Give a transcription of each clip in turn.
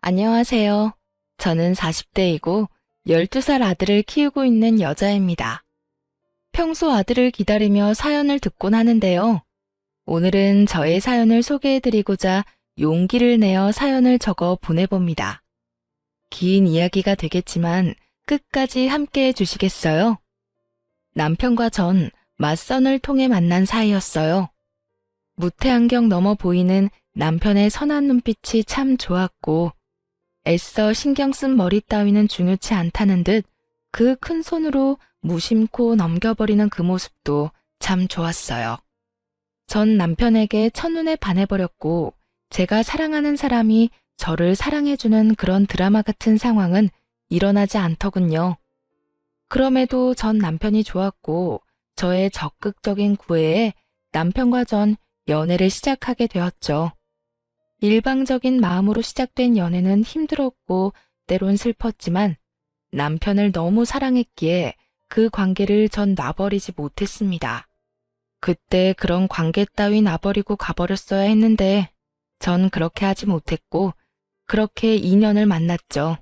안녕하세요. 저는 40대이고 12살 아들을 키우고 있는 여자입니다. 평소 아들을 기다리며 사연을 듣곤 하는데요. 오늘은 저의 사연을 소개해드리고자 용기를 내어 사연을 적어 보내봅니다. 긴 이야기가 되겠지만 끝까지 함께 해주시겠어요? 남편과 전 맞선을 통해 만난 사이였어요. 무태안경 넘어 보이는 남편의 선한 눈빛이 참 좋았고 애써 신경 쓴 머리 따위는 중요치 않다는 듯 그 큰 손으로 무심코 넘겨버리는 그 모습도 참 좋았어요. 전 남편에게 첫눈에 반해버렸고 제가 사랑하는 사람이 저를 사랑해주는 그런 드라마 같은 상황은 일어나지 않더군요. 그럼에도 전 남편이 좋았고 저의 적극적인 구애에 남편과 전 연애를 시작하게 되었죠. 일방적인 마음으로 시작된 연애는 힘들었고 때론 슬펐지만 남편을 너무 사랑했기에 그 관계를 전 놔버리지 못했습니다. 그때 그런 관계 따위 놔버리고 가버렸어야 했는데 전 그렇게 하지 못했고 그렇게 2년을 만났죠.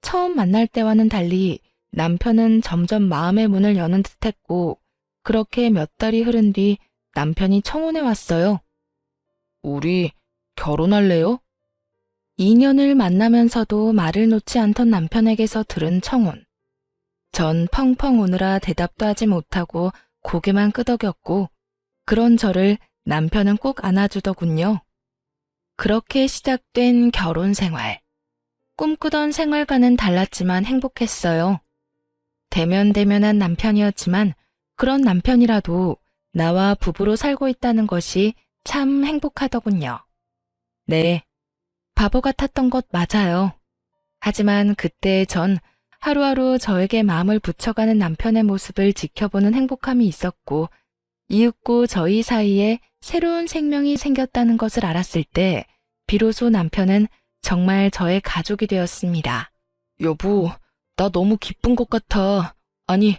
처음 만날 때와는 달리 남편은 점점 마음의 문을 여는 듯했고 그렇게 몇 달이 흐른 뒤 남편이 청혼해 왔어요. 우리 결혼할래요? 2년을 만나면서도 말을 놓지 않던 남편에게서 들은 청혼. 전 펑펑 우느라 대답도 하지 못하고 고개만 끄덕였고 그런 저를 남편은 꼭 안아주더군요. 그렇게 시작된 결혼 생활. 꿈꾸던 생활과는 달랐지만 행복했어요. 대면대면한 남편이었지만 그런 남편이라도 나와 부부로 살고 있다는 것이 참 행복하더군요. 네, 바보 같았던 것 맞아요. 하지만 그때 전 하루하루 저에게 마음을 붙여가는 남편의 모습을 지켜보는 행복함이 있었고 이윽고 저희 사이에 새로운 생명이 생겼다는 것을 알았을 때 비로소 남편은 정말 저의 가족이 되었습니다. 여보, 나 너무 기쁜 것 같아. 아니,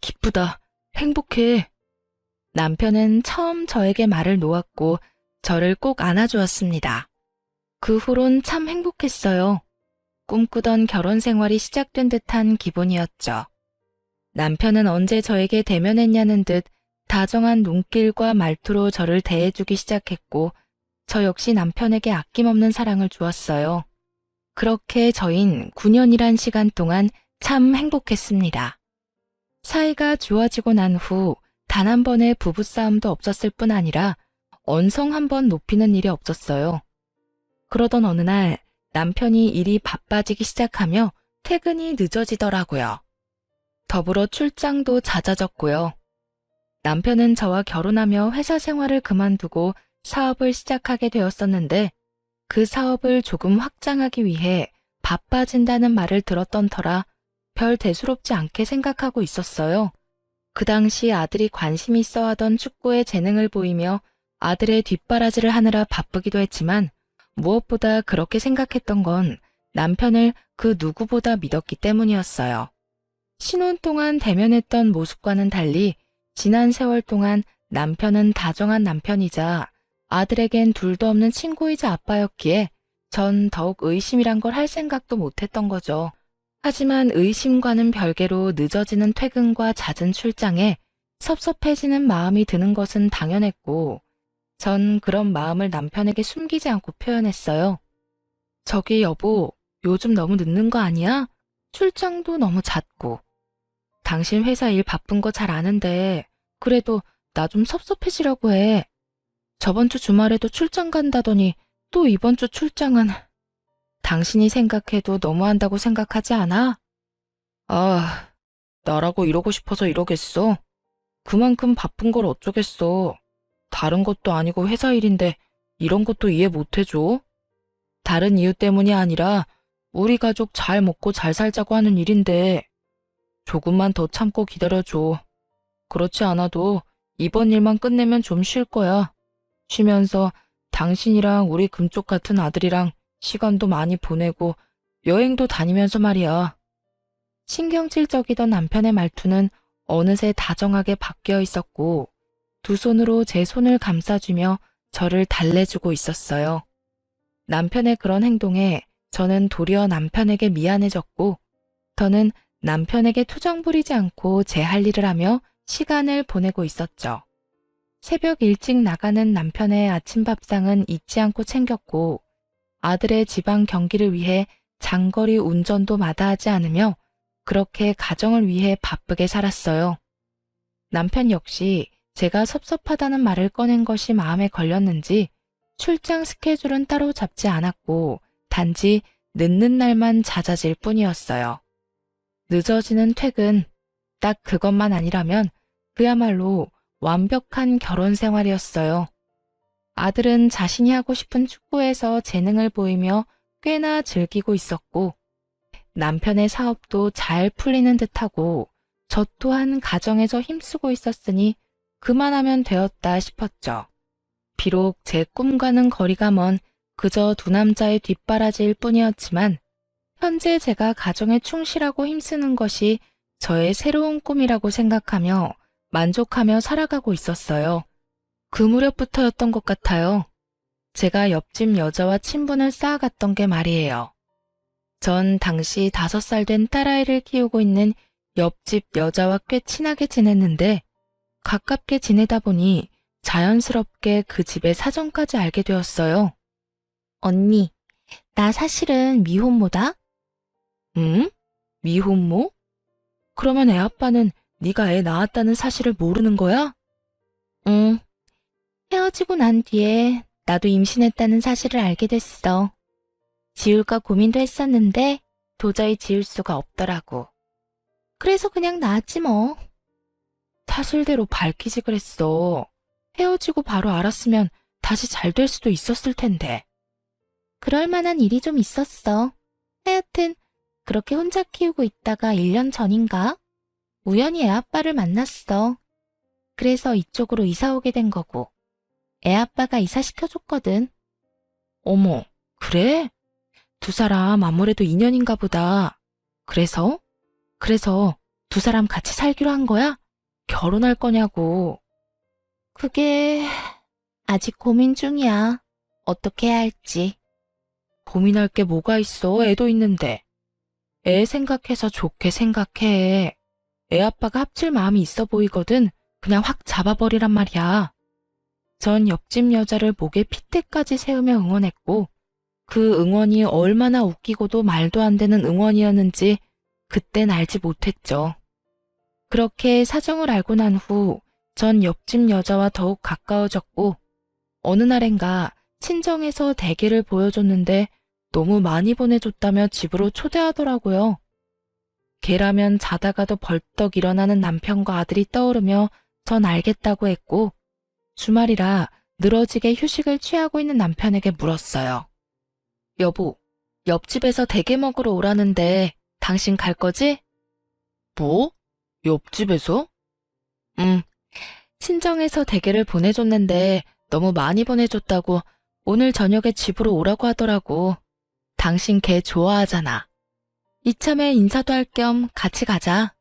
기쁘다. 행복해. 남편은 처음 저에게 말을 놓았고 저를 꼭 안아주었습니다. 그 후론 참 행복했어요. 꿈꾸던 결혼 생활이 시작된 듯한 기분이었죠. 남편은 언제 저에게 대면했냐는 듯 다정한 눈길과 말투로 저를 대해주기 시작했고 저 역시 남편에게 아낌없는 사랑을 주었어요. 그렇게 저흰 9년이란 시간 동안 참 행복했습니다. 사이가 좋아지고 난 후 단 한 번의 부부싸움도 없었을 뿐 아니라 언성 한 번 높이는 일이 없었어요. 그러던 어느 날 남편이 일이 바빠지기 시작하며 퇴근이 늦어지더라고요. 더불어 출장도 잦아졌고요. 남편은 저와 결혼하며 회사 생활을 그만두고 사업을 시작하게 되었었는데 그 사업을 조금 확장하기 위해 바빠진다는 말을 들었던 터라 별 대수롭지 않게 생각하고 있었어요. 그 당시 아들이 관심이 있어 하던 축구에 재능을 보이며 아들의 뒷바라지를 하느라 바쁘기도 했지만 무엇보다 그렇게 생각했던 건 남편을 그 누구보다 믿었기 때문이었어요. 신혼 동안 대면했던 모습과는 달리 지난 세월 동안 남편은 다정한 남편이자 아들에겐 둘도 없는 친구이자 아빠였기에 전 더욱 의심이란 걸 할 생각도 못했던 거죠. 하지만 의심과는 별개로 늦어지는 퇴근과 잦은 출장에 섭섭해지는 마음이 드는 것은 당연했고 전 그런 마음을 남편에게 숨기지 않고 표현했어요. 저기 여보, 요즘 너무 늦는 거 아니야? 출장도 너무 잦고. 당신 회사 일 바쁜 거 잘 아는데 그래도 나 좀 섭섭해지려고 해. 저번 주 주말에도 출장 간다더니 또 이번 주 출장은 당신이 생각해도 너무한다고 생각하지 않아? 아, 나라고 이러고 싶어서 이러겠어. 그만큼 바쁜 걸 어쩌겠어. 다른 것도 아니고 회사 일인데 이런 것도 이해 못 해줘? 다른 이유 때문이 아니라 우리 가족 잘 먹고 잘 살자고 하는 일인데 조금만 더 참고 기다려줘. 그렇지 않아도 이번 일만 끝내면 좀 쉴 거야. 쉬면서 당신이랑 우리 금쪽 같은 아들이랑 시간도 많이 보내고 여행도 다니면서 말이야. 신경질적이던 남편의 말투는 어느새 다정하게 바뀌어 있었고 두 손으로 제 손을 감싸주며 저를 달래주고 있었어요. 남편의 그런 행동에 저는 도리어 남편에게 미안해졌고, 저는 남편에게 투정 부리지 않고 제 할 일을 하며 시간을 보내고 있었죠. 새벽 일찍 나가는 남편의 아침 밥상은 잊지 않고 챙겼고, 아들의 지방 경기를 위해 장거리 운전도 마다하지 않으며 그렇게 가정을 위해 바쁘게 살았어요. 남편 역시 제가 섭섭하다는 말을 꺼낸 것이 마음에 걸렸는지 출장 스케줄은 따로 잡지 않았고 단지 늦는 날만 잦아질 뿐이었어요. 늦어지는 퇴근, 딱 그것만 아니라면 그야말로 완벽한 결혼 생활이었어요. 아들은 자신이 하고 싶은 축구에서 재능을 보이며 꽤나 즐기고 있었고, 남편의 사업도 잘 풀리는 듯하고 저 또한 가정에서 힘쓰고 있었으니 그만하면 되었다 싶었죠. 비록 제 꿈과는 거리가 먼 그저 두 남자의 뒷바라지일 뿐이었지만 현재 제가 가정에 충실하고 힘쓰는 것이 저의 새로운 꿈이라고 생각하며 만족하며 살아가고 있었어요. 그 무렵부터였던 것 같아요. 제가 옆집 여자와 친분을 쌓아갔던 게 말이에요. 전 당시 5살 된 딸아이를 키우고 있는 옆집 여자와 꽤 친하게 지냈는데 가깝게 지내다 보니 자연스럽게 그 집의 사정까지 알게 되었어요. 언니, 나 사실은 미혼모다? 응? 미혼모? 그러면 애 아빠는 네가 애 낳았다는 사실을 모르는 거야? 응. 헤어지고 난 뒤에 나도 임신했다는 사실을 알게 됐어. 지울까 고민도 했었는데 도저히 지울 수가 없더라고. 그래서 그냥 낳았지 뭐. 사실대로 밝히지 그랬어. 헤어지고 바로 알았으면 다시 잘 될 수도 있었을 텐데. 그럴 만한 일이 좀 있었어. 하여튼 그렇게 혼자 키우고 있다가 1년 전인가? 우연히 애 아빠를 만났어. 그래서 이쪽으로 이사 오게 된 거고. 애 아빠가 이사시켜줬거든. 어머, 그래? 두 사람 아무래도 인연인가 보다. 그래서 두 사람 같이 살기로 한 거야? 결혼할 거냐고. 그게 아직 고민 중이야. 어떻게 해야 할지. 고민할 게 뭐가 있어? 애도 있는데. 애 생각해서 좋게 생각해. 애 아빠가 합칠 마음이 있어 보이거든. 그냥 확 잡아버리란 말이야. 전 옆집 여자를 목에 핏대까지 세우며 응원했고 그 응원이 얼마나 웃기고도 말도 안 되는 응원이었는지 그땐 알지 못했죠. 그렇게 사정을 알고 난 후 전 옆집 여자와 더욱 가까워졌고 어느 날엔가 친정에서 대게를 보여줬는데 너무 많이 보내줬다며 집으로 초대하더라고요. 걔라면 자다가도 벌떡 일어나는 남편과 아들이 떠오르며 전 알겠다고 했고 주말이라 늘어지게 휴식을 취하고 있는 남편에게 물었어요. 여보, 옆집에서 대게 먹으러 오라는데 당신 갈 거지? 뭐? 옆집에서? 친정에서 대게를 보내줬는데 너무 많이 보내줬다고 오늘 저녁에 집으로 오라고 하더라고. 당신 걔 좋아하잖아. 이참에 인사도 할 겸 같이 가자.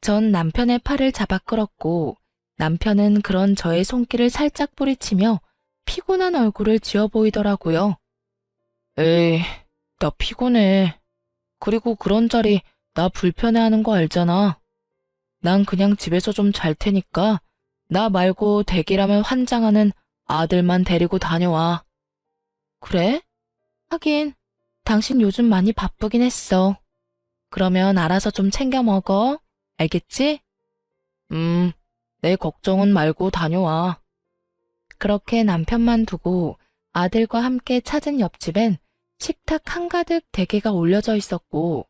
전 남편의 팔을 잡아 끌었고 남편은 그런 저의 손길을 살짝 뿌리치며 피곤한 얼굴을 지어 보이더라고요. 에이, 나 피곤해. 그리고 그런 자리 나 불편해하는 거 알잖아. 난 그냥 집에서 좀 잘 테니까 나 말고 대기라면 환장하는 아들만 데리고 다녀와. 그래? 하긴 당신 요즘 많이 바쁘긴 했어. 그러면 알아서 좀 챙겨 먹어. 알겠지? 내 걱정은 말고 다녀와. 그렇게 남편만 두고 아들과 함께 찾은 옆집엔 식탁 한가득 대게가 올려져 있었고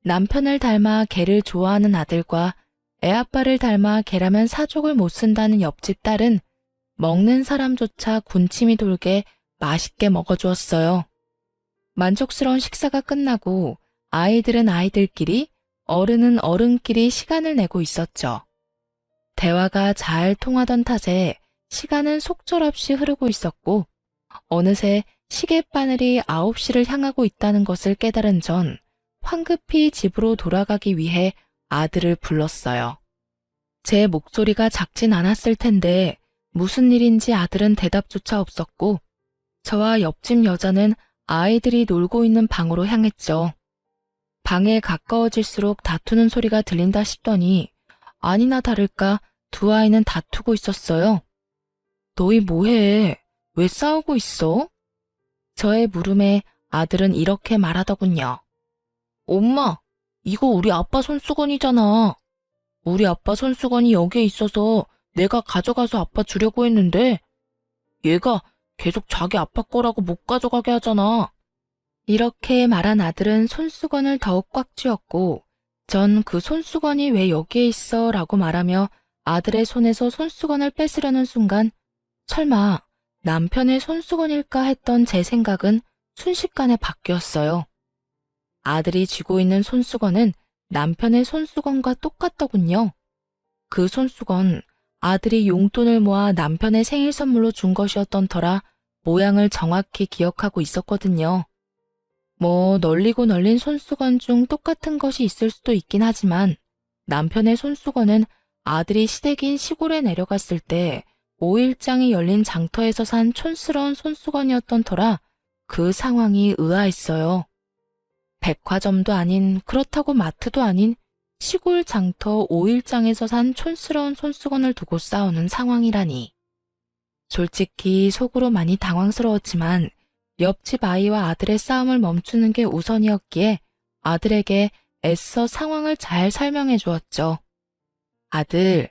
남편을 닮아 개를 좋아하는 아들과 애아빠를 닮아 개라면 사족을 못 쓴다는 옆집 딸은 먹는 사람조차 군침이 돌게 맛있게 먹어주었어요. 만족스러운 식사가 끝나고 아이들은 아이들끼리, 어른은 어른끼리 시간을 내고 있었죠. 대화가 잘 통하던 탓에 시간은 속절없이 흐르고 있었고 어느새 시계바늘이 9시를 향하고 있다는 것을 깨달은 전 황급히 집으로 돌아가기 위해 아들을 불렀어요. 제 목소리가 작진 않았을 텐데 무슨 일인지 아들은 대답조차 없었고 저와 옆집 여자는 아이들이 놀고 있는 방으로 향했죠. 방에 가까워질수록 다투는 소리가 들린다 싶더니 아니나 다를까 두 아이는 다투고 있었어요. 너희 뭐해? 왜 싸우고 있어? 저의 물음에 아들은 이렇게 말하더군요. 엄마, 이거 우리 아빠 손수건이잖아. 우리 아빠 손수건이 여기에 있어서 내가 가져가서 아빠 주려고 했는데 얘가 계속 자기 아빠 거라고 못 가져가게 하잖아. 이렇게 말한 아들은 손수건을 더욱 꽉 쥐었고 전 그 손수건이 왜 여기에 있어? 라고 말하며 아들의 손에서 손수건을 뺏으려는 순간 설마 남편의 손수건일까 했던 제 생각은 순식간에 바뀌었어요. 아들이 쥐고 있는 손수건은 남편의 손수건과 똑같더군요. 그 손수건, 아들이 용돈을 모아 남편의 생일 선물로 준 것이었던 터라 모양을 정확히 기억하고 있었거든요. 뭐 널리고 널린 손수건 중 똑같은 것이 있을 수도 있긴 하지만 남편의 손수건은 아들이 시댁인 시골에 내려갔을 때 5일장이 열린 장터에서 산 촌스러운 손수건이었던 터라 그 상황이 의아했어요. 백화점도 아닌 그렇다고 마트도 아닌 시골 장터 5일장에서 산 촌스러운 손수건을 두고 싸우는 상황이라니. 솔직히 속으로 많이 당황스러웠지만 옆집 아이와 아들의 싸움을 멈추는 게 우선이었기에 아들에게 애써 상황을 잘 설명해 주었죠. 아들,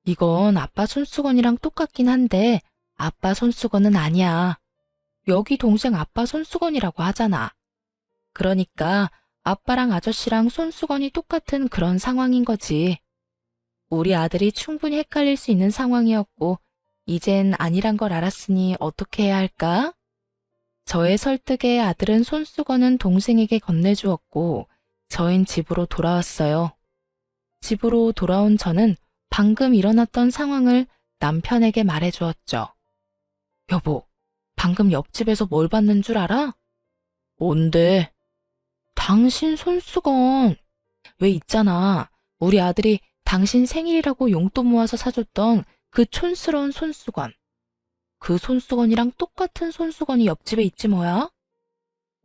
이건 아빠 손수건이랑 똑같긴 한데 아빠 손수건은 아니야. 여기 동생 아빠 손수건이라고 하잖아. 그러니까 아빠랑 아저씨랑 손수건이 똑같은 그런 상황인 거지. 우리 아들이 충분히 헷갈릴 수 있는 상황이었고 이젠 아니란 걸 알았으니 어떻게 해야 할까? 저의 설득에 아들은 손수건은 동생에게 건네주었고 저흰 집으로 돌아왔어요. 집으로 돌아온 저는 방금 일어났던 상황을 남편에게 말해주었죠. 여보, 방금 옆집에서 뭘 봤는 줄 알아? 뭔데? 당신 손수건. 왜 있잖아. 우리 아들이 당신 생일이라고 용돈 모아서 사줬던 그 촌스러운 손수건. 그 손수건이랑 똑같은 손수건이 옆집에 있지 뭐야?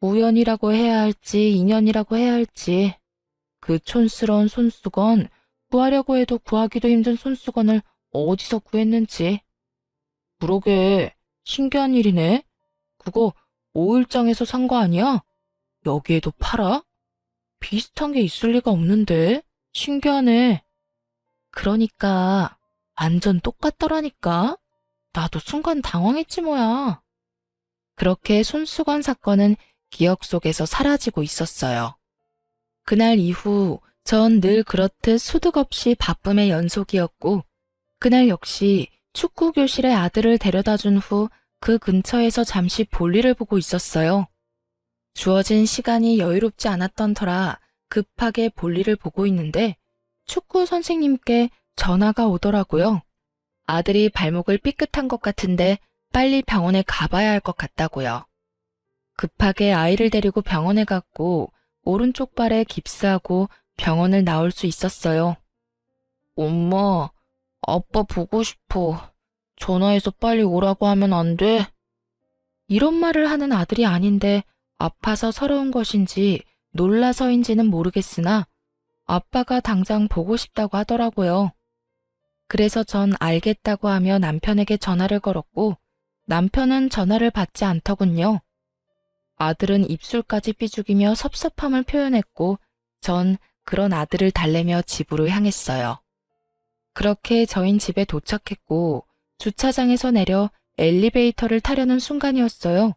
우연이라고 해야 할지 인연이라고 해야 할지 그 촌스러운 손수건 구하려고 해도 구하기도 힘든 손수건을 어디서 구했는지. 그러게 신기한 일이네. 그거 5일장에서 산 거 아니야? 여기에도 팔아? 비슷한 게 있을 리가 없는데. 신기하네. 그러니까 완전 똑같더라니까. 나도 순간 당황했지 뭐야. 그렇게 손수건 사건은 기억 속에서 사라지고 있었어요. 그날 이후 전 늘 그렇듯 소득 없이 바쁨의 연속이었고 그날 역시 축구 교실에 아들을 데려다 준 후 그 근처에서 잠시 볼일을 보고 있었어요. 주어진 시간이 여유롭지 않았던 터라 급하게 볼일을 보고 있는데 축구 선생님께 전화가 오더라고요. 아들이 발목을 삐끗한 것 같은데 빨리 병원에 가봐야 할 것 같다고요. 급하게 아이를 데리고 병원에 갔고 오른쪽 발에 깁스하고 병원을 나올 수 있었어요. 엄마, 아빠 보고 싶어. 전화해서 빨리 오라고 하면 안 돼? 이런 말을 하는 아들이 아닌데 아파서 서러운 것인지 놀라서인지는 모르겠으나 아빠가 당장 보고 싶다고 하더라고요. 그래서 전 알겠다고 하며 남편에게 전화를 걸었고 남편은 전화를 받지 않더군요. 아들은 입술까지 삐죽이며 섭섭함을 표현했고 전 그런 아들을 달래며 집으로 향했어요. 그렇게 저흰 집에 도착했고 주차장에서 내려 엘리베이터를 타려는 순간이었어요.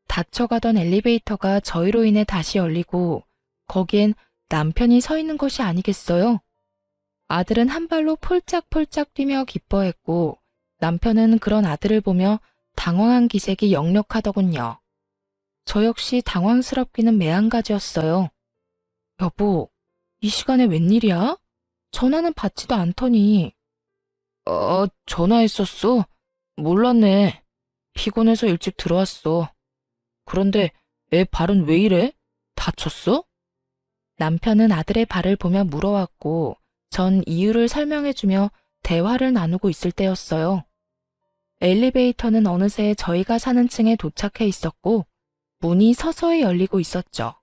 닫혀가던 엘리베이터가 저희로 인해 다시 열리고 거기엔 남편이 서 있는 것이 아니겠어요? 아들은 한 발로 폴짝폴짝 뛰며 기뻐했고 남편은 그런 아들을 보며 당황한 기색이 역력하더군요. 저 역시 당황스럽기는 매한가지였어요. 여보, 이 시간에 웬일이야? 전화는 받지도 않더니. 전화했었어? 몰랐네. 피곤해서 일찍 들어왔어. 그런데 애 발은 왜 이래? 다쳤어? 남편은 아들의 발을 보며 물어왔고 전 이유를 설명해주며 대화를 나누고 있을 때였어요. 엘리베이터는 어느새 저희가 사는 층에 도착해 있었고 문이 서서히 열리고 있었죠.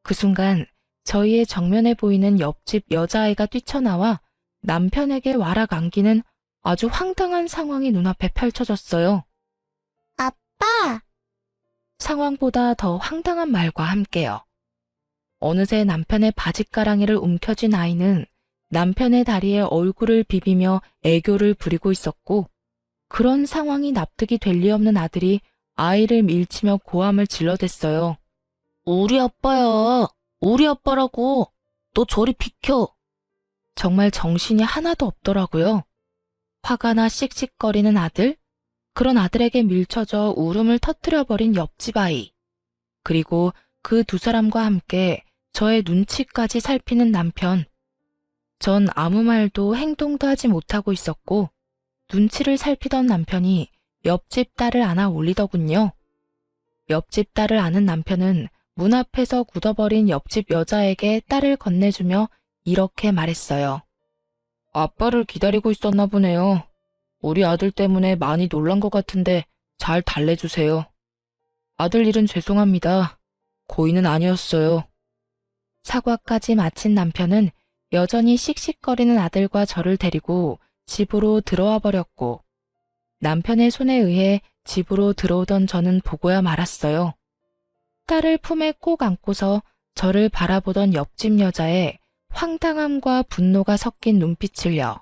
그 순간 저희의 정면에 보이는 옆집 여자아이가 뛰쳐나와 남편에게 와락 안기는 아주 황당한 상황이 눈앞에 펼쳐졌어요. 아빠! 상황보다 더 황당한 말과 함께요. 어느새 남편의 바짓가랑이를 움켜쥔 아이는 남편의 다리에 얼굴을 비비며 애교를 부리고 있었고, 그런 상황이 납득이 될 리 없는 아들이 아이를 밀치며 고함을 질러댔어요. 우리 아빠야. 우리 아빠라고. 너 저리 비켜. 정말 정신이 하나도 없더라고요. 화가 나 씩씩거리는 아들, 그런 아들에게 밀쳐져 울음을 터뜨려버린 옆집 아이, 그리고 그 두 사람과 함께 저의 눈치까지 살피는 남편. 전 아무 말도 행동도 하지 못하고 있었고 눈치를 살피던 남편이 옆집 딸을 안아 올리더군요. 옆집 딸을 안은 남편은 문 앞에서 굳어버린 옆집 여자에게 딸을 건네주며 이렇게 말했어요. 아빠를 기다리고 있었나 보네요. 우리 아들 때문에 많이 놀란 것 같은데 잘 달래주세요. 아들 일은 죄송합니다. 고의는 아니었어요. 사과까지 마친 남편은 여전히 씩씩거리는 아들과 저를 데리고 집으로 들어와 버렸고, 남편의 손에 의해 집으로 들어오던 저는 보고야 말았어요. 딸을 품에 꼭 안고서 저를 바라보던 옆집 여자의 황당함과 분노가 섞인 눈빛을요.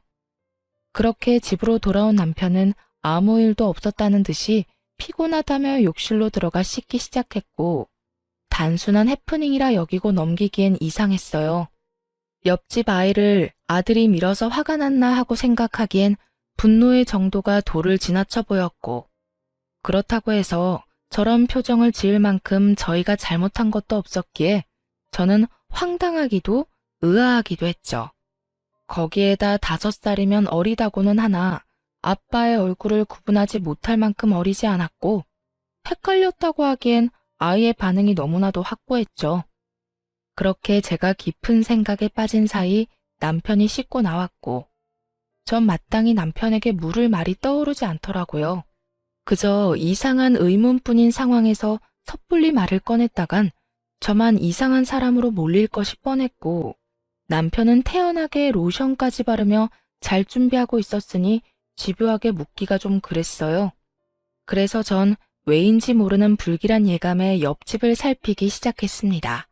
그렇게 집으로 돌아온 남편은 아무 일도 없었다는 듯이 피곤하다며 욕실로 들어가 씻기 시작했고, 단순한 해프닝이라 여기고 넘기기엔 이상했어요. 옆집 아이를 아들이 밀어서 화가 났나 하고 생각하기엔 분노의 정도가 도를 지나쳐 보였고, 그렇다고 해서 저런 표정을 지을 만큼 저희가 잘못한 것도 없었기에 저는 황당하기도 의아하기도 했죠. 거기에다 5살이면 어리다고는 하나 아빠의 얼굴을 구분하지 못할 만큼 어리지 않았고, 헷갈렸다고 하기엔 아이의 반응이 너무나도 확고했죠. 그렇게 제가 깊은 생각에 빠진 사이 남편이 씻고 나왔고, 전 마땅히 남편에게 물을 말이 떠오르지 않더라고요. 그저 이상한 의문뿐인 상황에서 섣불리 말을 꺼냈다간 저만 이상한 사람으로 몰릴 것이 뻔했고, 남편은 태연하게 로션까지 바르며 잘 준비하고 있었으니 집요하게 묻기가 좀 그랬어요. 그래서 전 왜인지 모르는 불길한 예감에 옆집을 살피기 시작했습니다.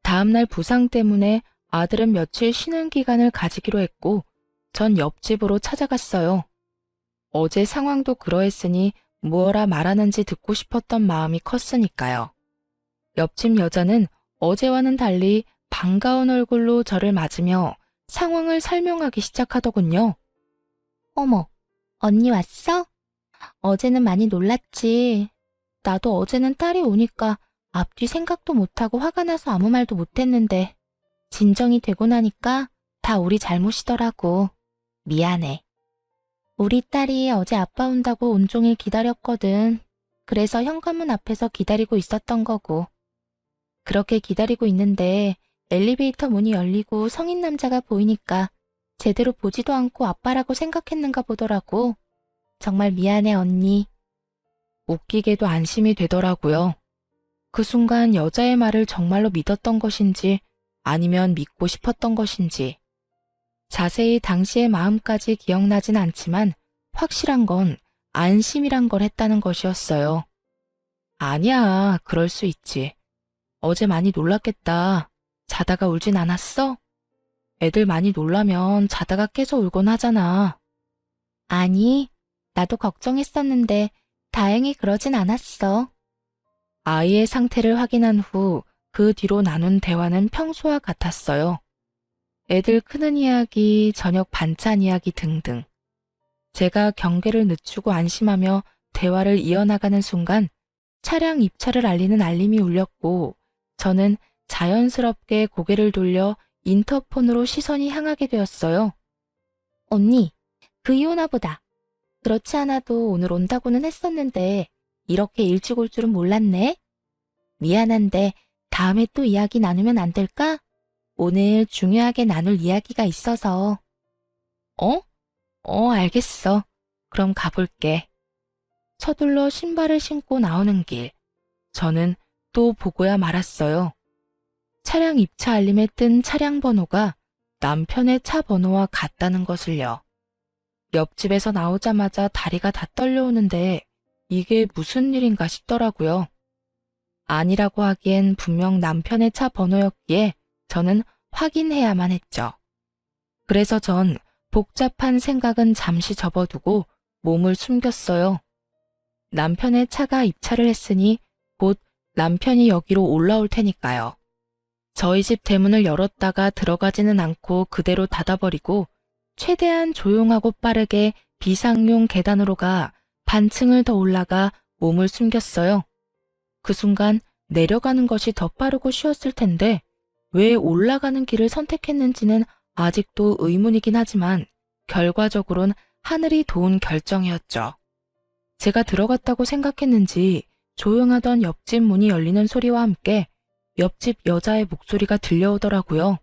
다음날 부상 때문에 아들은 며칠 쉬는 기간을 가지기로 했고, 전 옆집으로 찾아갔어요. 어제 상황도 그러했으니 무엇라 말하는지 듣고 싶었던 마음이 컸으니까요. 옆집 여자는 어제와는 달리 반가운 얼굴로 저를 맞으며 상황을 설명하기 시작하더군요. 어머, 언니 왔어? 어제는 많이 놀랐지. 나도 어제는 딸이 오니까 앞뒤 생각도 못하고 화가 나서 아무 말도 못했는데 진정이 되고 나니까 다 우리 잘못이더라고. 미안해. 우리 딸이 어제 아빠 온다고 온종일 기다렸거든. 그래서 현관문 앞에서 기다리고 있었던 거고. 그렇게 기다리고 있는데 엘리베이터 문이 열리고 성인 남자가 보이니까 제대로 보지도 않고 아빠라고 생각했는가 보더라고. 정말 미안해, 언니. 웃기게도 안심이 되더라고요. 그 순간 여자의 말을 정말로 믿었던 것인지 아니면 믿고 싶었던 것인지. 자세히 당시의 마음까지 기억나진 않지만 확실한 건 안심이란 걸 했다는 것이었어요. 아니야, 그럴 수 있지. 어제 많이 놀랐겠다. 자다가 울진 않았어? 애들 많이 놀라면 자다가 깨서 울곤 하잖아. 아니, 나도 걱정했었는데 다행히 그러진 않았어. 아이의 상태를 확인한 후 그 뒤로 나눈 대화는 평소와 같았어요. 애들 크는 이야기, 저녁 반찬 이야기 등등. 제가 경계를 늦추고 안심하며 대화를 이어나가는 순간 차량 입찰을 알리는 알림이 울렸고, 저는 자연스럽게 고개를 돌려 인터폰으로 시선이 향하게 되었어요. 언니, 그이 오나 보다. 그렇지 않아도 오늘 온다고는 했었는데 이렇게 일찍 올 줄은 몰랐네. 미안한데 다음에 또 이야기 나누면 안 될까? 오늘 중요하게 나눌 이야기가 있어서. 알겠어. 그럼 가볼게. 서둘러 신발을 신고 나오는 길. 저는 또 보고야 말았어요. 차량 입차 알림에 뜬 차량 번호가 남편의 차 번호와 같다는 것을요. 옆집에서 나오자마자 다리가 다 떨려오는데 이게 무슨 일인가 싶더라고요. 아니라고 하기엔 분명 남편의 차 번호였기에 저는 확인해야만 했죠. 그래서 전 복잡한 생각은 잠시 접어두고 몸을 숨겼어요. 남편의 차가 입차를 했으니 곧 남편이 여기로 올라올 테니까요. 저희 집 대문을 열었다가 들어가지는 않고 그대로 닫아버리고 최대한 조용하고 빠르게 비상용 계단으로 가 반층을 더 올라가 몸을 숨겼어요. 그 순간 내려가는 것이 더 빠르고 쉬웠을 텐데 왜 올라가는 길을 선택했는지는 아직도 의문이긴 하지만 결과적으로는 하늘이 도운 결정이었죠. 제가 들어갔다고 생각했는지 조용하던 옆집 문이 열리는 소리와 함께 옆집 여자의 목소리가 들려오더라고요.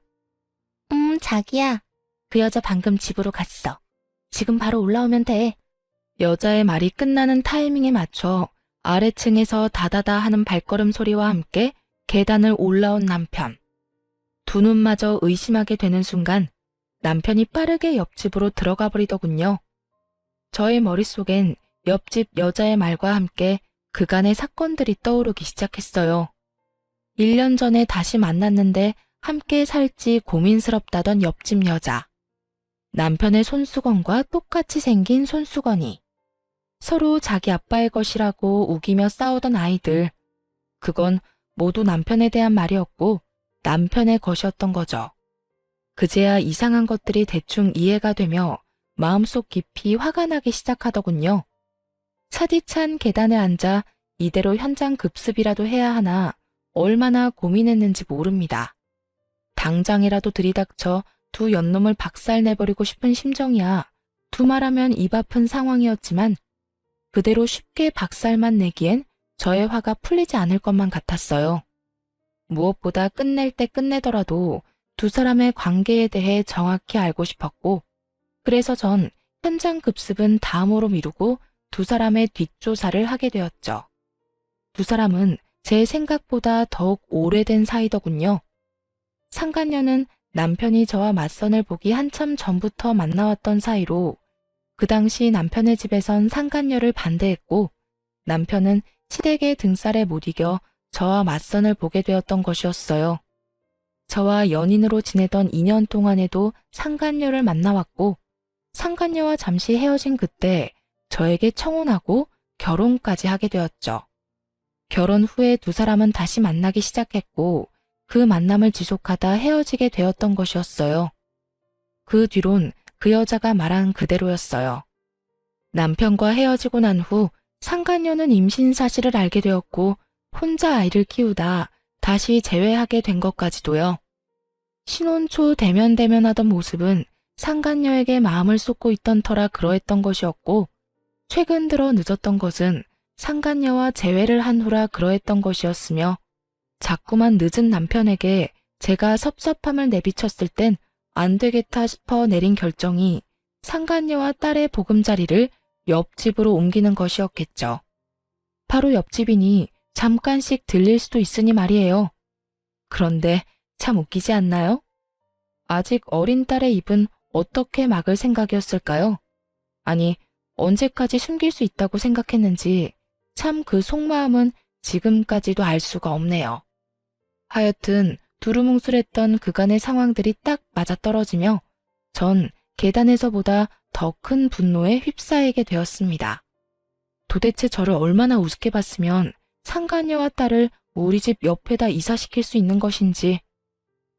자기야. 그 여자 방금 집으로 갔어. 지금 바로 올라오면 돼. 여자의 말이 끝나는 타이밍에 맞춰 아래층에서 다다다 하는 발걸음 소리와 함께 계단을 올라온 남편. 두 눈마저 의심하게 되는 순간 남편이 빠르게 옆집으로 들어가 버리더군요. 저의 머릿속엔 옆집 여자의 말과 함께 그간의 사건들이 떠오르기 시작했어요. 1년 전에 다시 만났는데 함께 살지 고민스럽다던 옆집 여자. 남편의 손수건과 똑같이 생긴 손수건이. 서로 자기 아빠의 것이라고 우기며 싸우던 아이들. 그건 모두 남편에 대한 말이었고 남편의 것이었던 거죠. 그제야 이상한 것들이 대충 이해가 되며 마음속 깊이 화가 나기 시작하더군요. 차디찬 계단에 앉아 이대로 현장 급습이라도 해야 하나 얼마나 고민했는지 모릅니다. 당장이라도 들이닥쳐 두 연놈을 박살내버리고 싶은 심정이야 두 말하면 입 아픈 상황이었지만 그대로 쉽게 박살만 내기엔 저의 화가 풀리지 않을 것만 같았어요. 무엇보다 끝낼 때 끝내더라도 두 사람의 관계에 대해 정확히 알고 싶었고 그래서 전 현장 급습은 다음으로 미루고 두 사람의 뒷조사를 하게 되었죠. 두 사람은 제 생각보다 더욱 오래된 사이더군요. 상간녀는 남편이 저와 맞선을 보기 한참 전부터 만나왔던 사이로 그 당시 남편의 집에선 상간녀를 반대했고 남편은 시댁의 등살에 못 이겨 저와 맞선을 보게 되었던 것이었어요. 저와 연인으로 지내던 2년 동안에도 상간녀를 만나왔고 상간녀와 잠시 헤어진 그때 저에게 청혼하고 결혼까지 하게 되었죠. 결혼 후에 두 사람은 다시 만나기 시작했고 그 만남을 지속하다 헤어지게 되었던 것이었어요. 그 뒤론 그 여자가 말한 그대로였어요. 남편과 헤어지고 난 후 상간녀는 임신 사실을 알게 되었고 혼자 아이를 키우다 다시 재회하게 된 것까지도요. 신혼 초 대면대면하던 모습은 상간녀에게 마음을 쏟고 있던 터라 그러했던 것이었고 최근 들어 늦었던 것은 상간녀와 재회를 한 후라 그러했던 것이었으며 자꾸만 늦은 남편에게 제가 섭섭함을 내비쳤을 땐 안 되겠다 싶어 내린 결정이 상간녀와 딸의 보금자리를 옆집으로 옮기는 것이었겠죠. 바로 옆집이니 잠깐씩 들릴 수도 있으니 말이에요. 그런데 참 웃기지 않나요? 아직 어린 딸의 입은 어떻게 막을 생각이었을까요? 아니, 언제까지 숨길 수 있다고 생각했는지 참 그 속마음은 지금까지도 알 수가 없네요. 하여튼 두루뭉술했던 그간의 상황들이 딱 맞아떨어지며 전 계단에서보다 더 큰 분노에 휩싸이게 되었습니다. 도대체 저를 얼마나 우습게 봤으면 상간녀와 딸을 우리 집 옆에다 이사시킬 수 있는 것인지,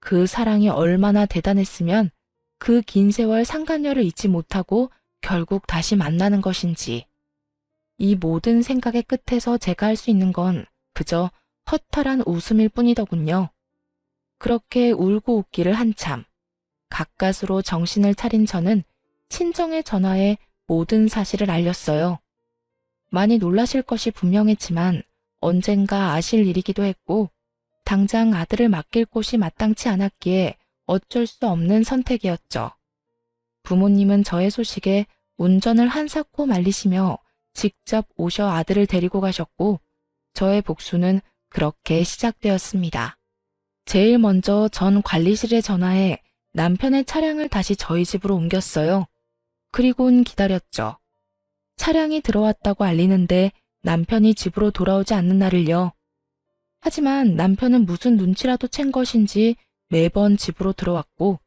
그 사랑이 얼마나 대단했으면 그 긴 세월 상간녀를 잊지 못하고 결국 다시 만나는 것인지, 이 모든 생각의 끝에서 제가 할 수 있는 건 그저 허탈한 웃음일 뿐이더군요. 그렇게 울고 웃기를 한참, 가까스로 정신을 차린 저는 친정의 전화에 모든 사실을 알렸어요. 많이 놀라실 것이 분명했지만 언젠가 아실 일이기도 했고 당장 아들을 맡길 곳이 마땅치 않았기에 어쩔 수 없는 선택이었죠. 부모님은 저의 소식에 운전을 한사코 말리시며 직접 오셔 아들을 데리고 가셨고 저의 복수는 그렇게 시작되었습니다. 제일 먼저 전 관리실에 전화해 남편의 차량을 다시 저희 집으로 옮겼어요. 그리곤 기다렸죠. 차량이 들어왔다고 알리는데 남편이 집으로 돌아오지 않는 날을요. 하지만 남편은 무슨 눈치라도 챈 것인지 매번 집으로 들어왔고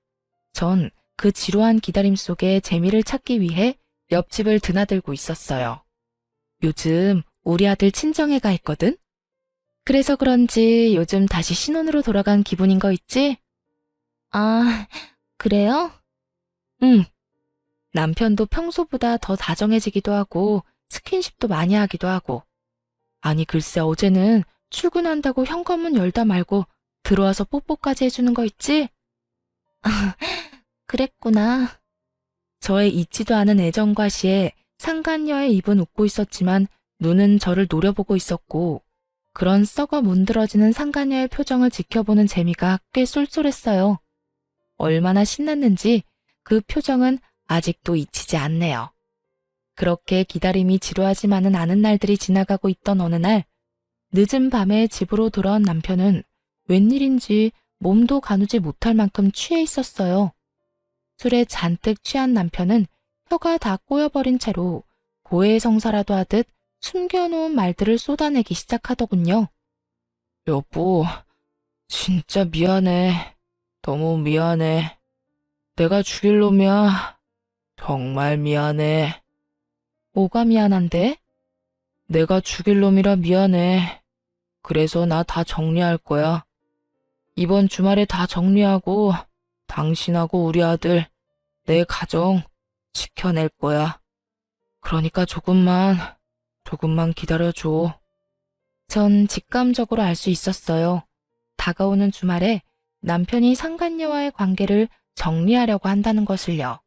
전 그 지루한 기다림 속에 재미를 찾기 위해 옆집을 드나들고 있었어요. 요즘 우리 아들 친정애가 있거든? 그래서 그런지 요즘 다시 신혼으로 돌아간 기분인 거 있지? 아, 그래요? 응. 남편도 평소보다 더 다정해지기도 하고 스킨십도 많이 하기도 하고. 아니 글쎄 어제는 출근한다고 현관문 열다 말고 들어와서 뽀뽀까지 해주는 거 있지? 그랬구나. 저의 잊지도 않은 애정과 시에 상간녀의 입은 웃고 있었지만 눈은 저를 노려보고 있었고 그런 썩어 문드러지는 상간녀의 표정을 지켜보는 재미가 꽤 쏠쏠했어요. 얼마나 신났는지 그 표정은 아직도 잊히지 않네요. 그렇게 기다림이 지루하지만은 않은 날들이 지나가고 있던 어느 날 늦은 밤에 집으로 돌아온 남편은 웬일인지 몸도 가누지 못할 만큼 취해 있었어요. 술에 잔뜩 취한 남편은 혀가 다 꼬여버린 채로 고해성사라도 하듯 숨겨놓은 말들을 쏟아내기 시작하더군요. 여보, 진짜 미안해. 너무 미안해. 내가 죽일 놈이야. 정말 미안해. 뭐가 미안한데? 내가 죽일 놈이라 미안해. 그래서 나 다 정리할 거야. 이번 주말에 다 정리하고 당신하고 우리 아들, 내 가정 지켜낼 거야. 그러니까 조금만 기다려줘. 전 직감적으로 알 수 있었어요. 다가오는 주말에 남편이 상간녀와의 관계를 정리하려고 한다는 것을요.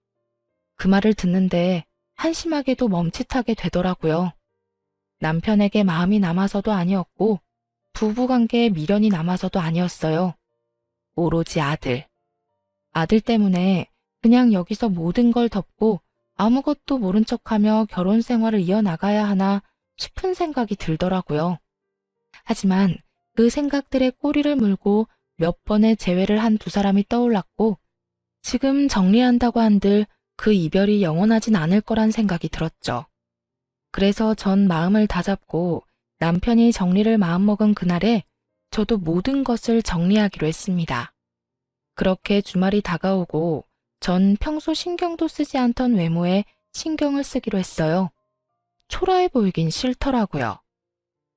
그 말을 듣는데 한심하게도 멈칫하게 되더라고요. 남편에게 마음이 남아서도 아니었고 부부관계에 미련이 남아서도 아니었어요. 오로지 아들. 아들 때문에 그냥 여기서 모든 걸 덮고 아무것도 모른 척하며 결혼 생활을 이어나가야 하나 싶은 생각이 들더라고요. 하지만 그 생각들의 꼬리를 물고 몇 번의 재회를 한 두 사람이 떠올랐고 지금 정리한다고 한들 그 이별이 영원하진 않을 거란 생각이 들었죠. 그래서 전 마음을 다잡고 남편이 정리를 마음먹은 그날에 저도 모든 것을 정리하기로 했습니다. 그렇게 주말이 다가오고 전 평소 신경도 쓰지 않던 외모에 신경을 쓰기로 했어요. 초라해 보이긴 싫더라고요.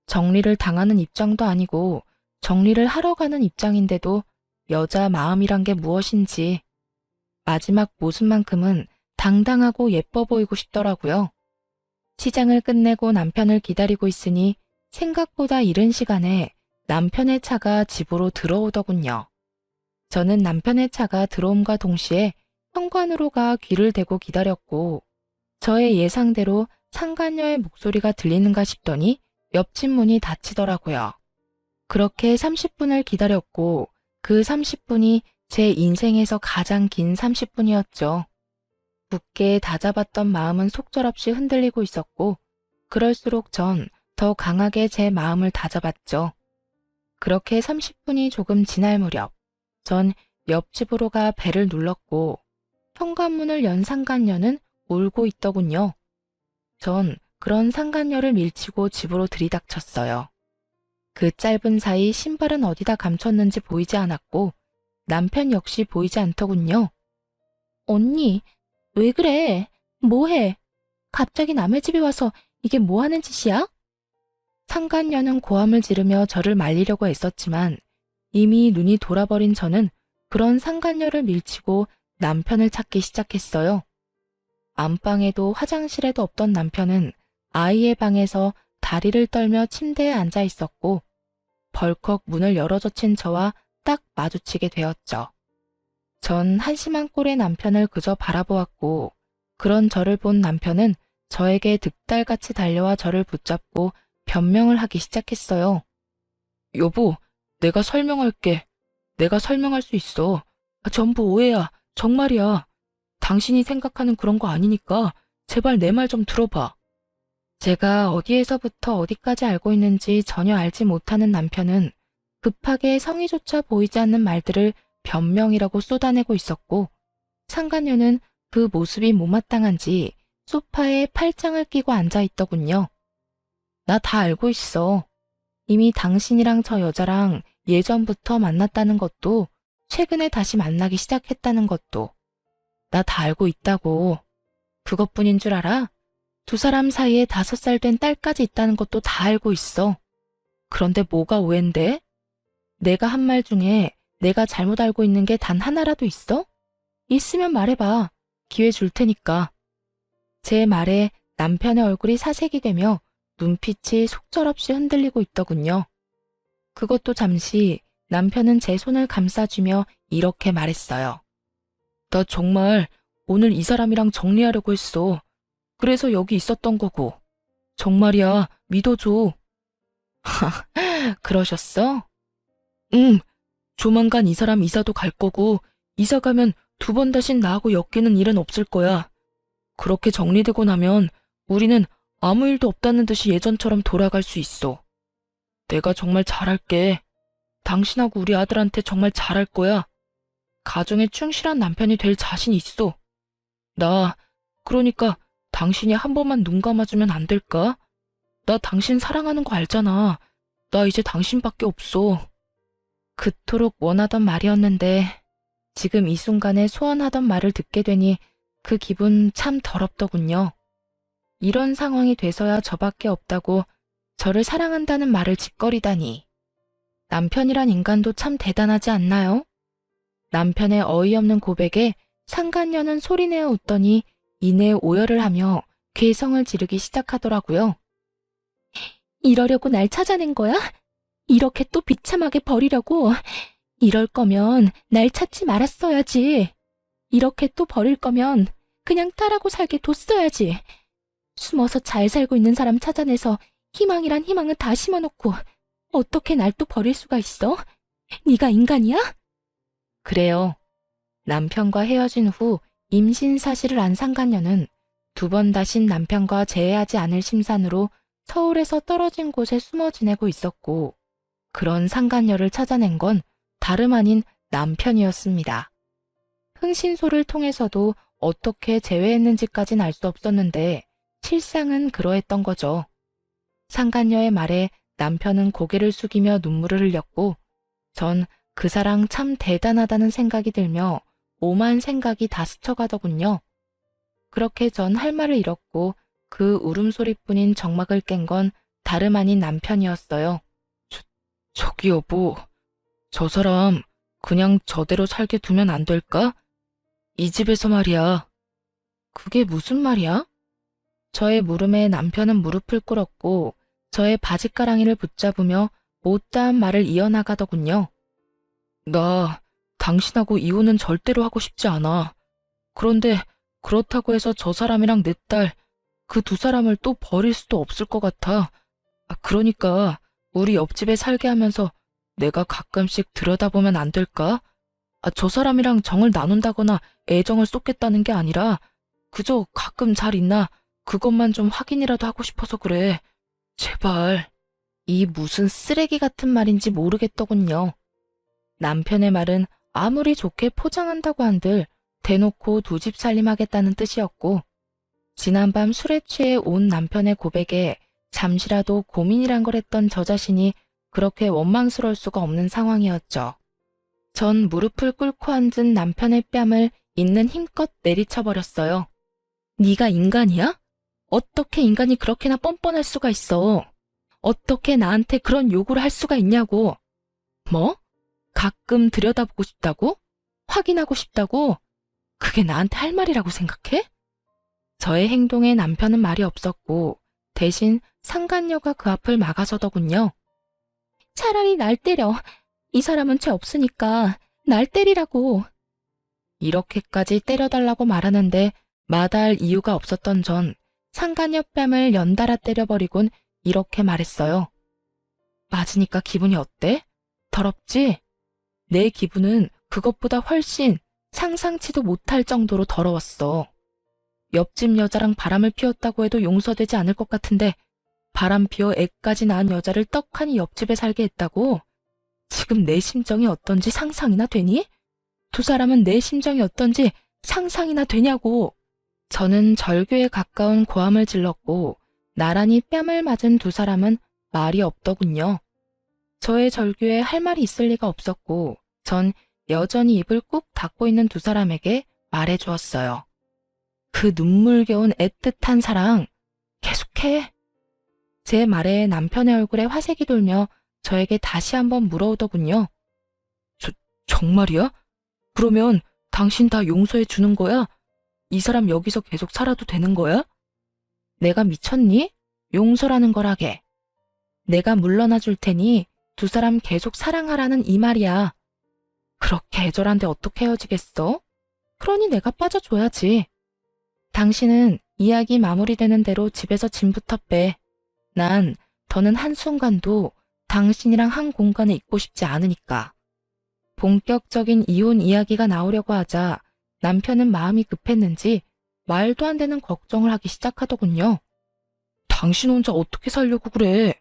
정리를 당하는 입장도 아니고 정리를 하러 가는 입장인데도 여자 마음이란 게 무엇인지 마지막 모습만큼은 당당하고 예뻐 보이고 싶더라고요. 시장을 끝내고 남편을 기다리고 있으니 생각보다 이른 시간에 남편의 차가 집으로 들어오더군요. 저는 남편의 차가 들어옴과 동시에 현관으로 가 귀를 대고 기다렸고 저의 예상대로 상간녀의 목소리가 들리는가 싶더니 옆집 문이 닫히더라고요. 그렇게 30분을 기다렸고 그 30분이 제 인생에서 가장 긴 30분이었죠. 굳게 다잡았던 마음은 속절없이 흔들리고 있었고 그럴수록 전 더 강하게 제 마음을 다잡았죠. 그렇게 30분이 조금 지날 무렵 전 옆집으로 가 벨을 눌렀고 현관문을 연 상간녀는 울고 있더군요. 전 그런 상간녀를 밀치고 집으로 들이닥쳤어요. 그 짧은 사이 신발은 어디다 감췄는지 보이지 않았고 남편 역시 보이지 않더군요. 언니, 왜 그래? 뭐해? 갑자기 남의 집에 와서 이게 뭐 하는 짓이야? 상간녀는 고함을 지르며 저를 말리려고 애썼지만 이미 눈이 돌아버린 저는 그런 상간녀를 밀치고 남편을 찾기 시작했어요. 안방에도 화장실에도 없던 남편은 아이의 방에서 다리를 떨며 침대에 앉아 있었고 벌컥 문을 열어젖힌 저와 딱 마주치게 되었죠. 전 한심한 꼴의 남편을 그저 바라보았고 그런 저를 본 남편은 저에게 득달같이 달려와 저를 붙잡고 변명을 하기 시작했어요. 여보, 내가 설명할게. 내가 설명할 수 있어. 전부 오해야. 정말이야. 당신이 생각하는 그런 거 아니니까 제발 내 말 좀 들어봐. 제가 어디에서부터 어디까지 알고 있는지 전혀 알지 못하는 남편은 급하게 성의조차 보이지 않는 말들을 변명이라고 쏟아내고 있었고, 상간녀는 그 모습이 못마땅한지 소파에 팔짱을 끼고 앉아 있더군요. 나 다 알고 있어. 이미 당신이랑 저 여자랑 예전부터 만났다는 것도, 최근에 다시 만나기 시작했다는 것도 나 다 알고 있다고. 그것뿐인 줄 알아? 두 사람 사이에 5살 된 딸까지 있다는 것도 다 알고 있어. 그런데 뭐가 오해인데? 내가 한 말 중에 내가 잘못 알고 있는 게 단 하나라도 있어? 있으면 말해봐. 기회 줄 테니까. 제 말에 남편의 얼굴이 사색이 되며 눈빛이 속절없이 흔들리고 있더군요. 그것도 잠시 남편은 제 손을 감싸주며 이렇게 말했어요. 나 정말 오늘 이 사람이랑 정리하려고 했어. 그래서 여기 있었던 거고. 정말이야, 믿어줘. 그러셨어? 응, 조만간 이 사람 이사도 갈 거고, 이사 가면 2번 다신 나하고 엮이는 일은 없을 거야. 그렇게 정리되고 나면 우리는 아무 일도 없다는 듯이 예전처럼 돌아갈 수 있어. 내가 정말 잘할게. 당신하고 우리 아들한테 정말 잘할 거야. 가정에 충실한 남편이 될 자신 있어. 그러니까 당신이 한 번만 눈 감아주면 안 될까? 나 당신 사랑하는 거 알잖아. 나 이제 당신밖에 없어. 그토록 원하던 말이었는데 지금 이 순간에 소원하던 말을 듣게 되니 그 기분 참 더럽더군요. 이런 상황이 돼서야 저밖에 없다고 저를 사랑한다는 말을 짓거리다니. 남편이란 인간도 참 대단하지 않나요? 남편의 어이없는 고백에 상간녀는 소리내어 웃더니 이내 오열을 하며 괴성을 지르기 시작하더라고요. 이러려고 날 찾아낸 거야? 이렇게 또 비참하게 버리려고? 이럴 거면 날 찾지 말았어야지. 이렇게 또 버릴 거면 그냥 딸하고 살게 뒀어야지. 숨어서 잘 살고 있는 사람 찾아내서 희망이란 희망은 다 심어놓고 어떻게 날 또 버릴 수가 있어? 네가 인간이야? 그래요. 남편과 헤어진 후 임신 사실을 안 상간녀는 2번 다신 남편과 재회하지 않을 심산으로 서울에서 떨어진 곳에 숨어 지내고 있었고, 그런 상간녀를 찾아낸 건 다름 아닌 남편이었습니다. 흥신소를 통해서도 어떻게 재회했는지까진 알 수 없었는데 실상은 그러했던 거죠. 상간녀의 말에 남편은 고개를 숙이며 눈물을 흘렸고, 전 그 사랑 참 대단하다는 생각이 들며 오만 생각이 다 스쳐가더군요. 그렇게 전 할 말을 잃었고 그 울음소리뿐인 정막을 깬 건 다름 아닌 남편이었어요. 저기 여보, 저 사람 그냥 저대로 살게 두면 안 될까? 이 집에서 말이야. 그게 무슨 말이야? 저의 물음에 남편은 무릎을 꿇었고 저의 바지가랑이를 붙잡으며 못다한 말을 이어나가더군요. 나 당신하고 이혼은 절대로 하고 싶지 않아. 그런데 그렇다고 해서 저 사람이랑 내 딸, 그 2사람을 또 버릴 수도 없을 것 같아. 그러니까 우리 옆집에 살게 하면서 내가 가끔씩 들여다보면 안 될까? 저 사람이랑 정을 나눈다거나 애정을 쏟겠다는 게 아니라 그저 가끔 잘 있나 그것만 좀 확인이라도 하고 싶어서 그래. 제발. 이 무슨 쓰레기 같은 말인지 모르겠더군요. 남편의 말은 아무리 좋게 포장한다고 한들 대놓고 2집 살림하겠다는 뜻이었고, 지난밤 술에 취해 온 남편의 고백에 잠시라도 고민이란 걸 했던 저 자신이 그렇게 원망스러울 수가 없는 상황이었죠. 전 무릎을 꿇고 앉은 남편의 뺨을 있는 힘껏 내리쳐버렸어요. 네가 인간이야? 어떻게 인간이 그렇게나 뻔뻔할 수가 있어? 어떻게 나한테 그런 요구를 할 수가 있냐고. 뭐? 가끔 들여다보고 싶다고? 확인하고 싶다고? 그게 나한테 할 말이라고 생각해? 저의 행동에 남편은 말이 없었고 대신 상간녀가 그 앞을 막아서더군요. 차라리 날 때려. 이 사람은 죄 없으니까 날 때리라고. 이렇게까지 때려달라고 말하는데 마다할 이유가 없었던 전 상간녀 뺨을 연달아 때려버리곤 이렇게 말했어요. 맞으니까 기분이 어때? 더럽지? 내 기분은 그것보다 훨씬 상상치도 못할 정도로 더러웠어. 옆집 여자랑 바람을 피웠다고 해도 용서되지 않을 것 같은데 바람 피워 애까지 낳은 여자를 떡하니 옆집에 살게 했다고? 지금 내 심정이 어떤지 상상이나 되니? 두 사람은 내 심정이 어떤지 상상이나 되냐고. 저는 절규에 가까운 고함을 질렀고 나란히 뺨을 맞은 두 사람은 말이 없더군요. 저의 절규에 할 말이 있을 리가 없었고 전 여전히 입을 꾹 닫고 있는 두 사람에게 말해주었어요. 그 눈물겨운 애틋한 사랑 계속해. 제 말에 남편의 얼굴에 화색이 돌며 저에게 다시 한번 물어오더군요. 정말이야? 그러면 당신 다 용서해 주는 거야? 이 사람 여기서 계속 살아도 되는 거야? 내가 미쳤니? 용서라는 거라게. 내가 물러나 줄 테니 두 사람 계속 사랑하라는 이 말이야. 그렇게 애절한데 어떻게 헤어지겠어? 그러니 내가 빠져줘야지. 당신은 이야기 마무리되는 대로 집에서 짐부터 빼. 난 더는 한순간도 당신이랑 한 공간에 있고 싶지 않으니까. 본격적인 이혼 이야기가 나오려고 하자 남편은 마음이 급했는지 말도 안 되는 걱정을 하기 시작하더군요. 당신 혼자 어떻게 살려고 그래?